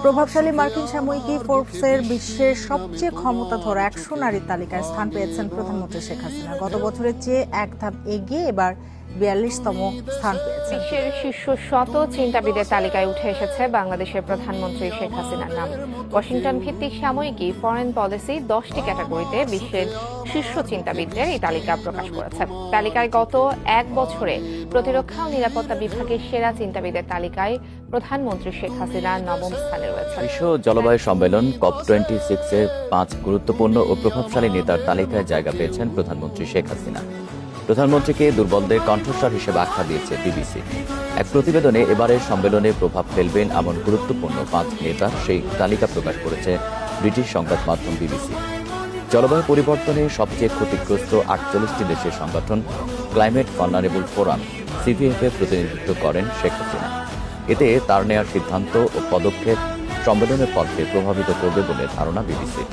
প্রভাবশালী মার্কিন সাময়িকী ফোর্বসের বিশ্বের সবচেয়ে ক্ষমতাধর 100 নারীর তালিকায় স্থান পেয়েছেন প্রধানমন্ত্রী শেখ হাসিনা। গত বছরের চেয়ে এক ধাপ এগিয়ে এবার 42তম স্থান পেয়েছেন। বিশ্বের শীর্ষ 100 চিন্তাবিদের তালিকায় উঠে এসেছে বাংলাদেশের প্রধানমন্ত্রী শেখ হাসিনার নাম। ওয়াশিংটন ভিত্তিক সাময়িকী ফরেন পলিসি 10টি ক্যাটাগরিতে বিশ্বের শীর্ষ চিন্তাবিদদের এই তালিকা প্রকাশ করেছে। তালিকায় গত এক বছরে প্রতিরক্ষা ও নিরাপত্তা বিভাগের সেরা চিন্তাবিদের তালিকায় প্রধানমন্ত্রী শেখ হাসিনা নবম স্থানে রয়েছে। বিশ্ব জলবায়ু সম্মেলন COP26-এর 5 গুরুত্বপূর্ণ ও প্রভাবশালী নেতার তালিকায় জায়গা পেয়েছেন প্রধানমন্ত্রী শেখ হাসিনা। প্রধানমন্ত্রীকে দুর্বলদের কণ্ঠস্বর হিসেবে আখ্যা দিয়েছে বিবিসি। এক প্রতিবেদনে এবারের সম্মেলনে প্রভাব ফেলবেন এমন গুরুত্বপূর্ণ 5 নেতা সেই তালিকা প্রকাশ করেছে ব্রিটিশ সংবাদ মাধ্যম বিবিসি। জলবায়ু পরিবর্তনে সবচেয়ে ক্ষতিগ্রস্ত 48টি দেশের সংগঠন ক্লাইমেট ভালনারেবল ফোরাম CVF-এ প্রতিনিধিত্ব করেন শেখ হাসিনা। এতে তার নেওয়ার সিদ্ধান্ত ও পদক্ষেপ সম্মেলনের পথকে প্রভাবিত করবে বলে ধারণা বিবিসির।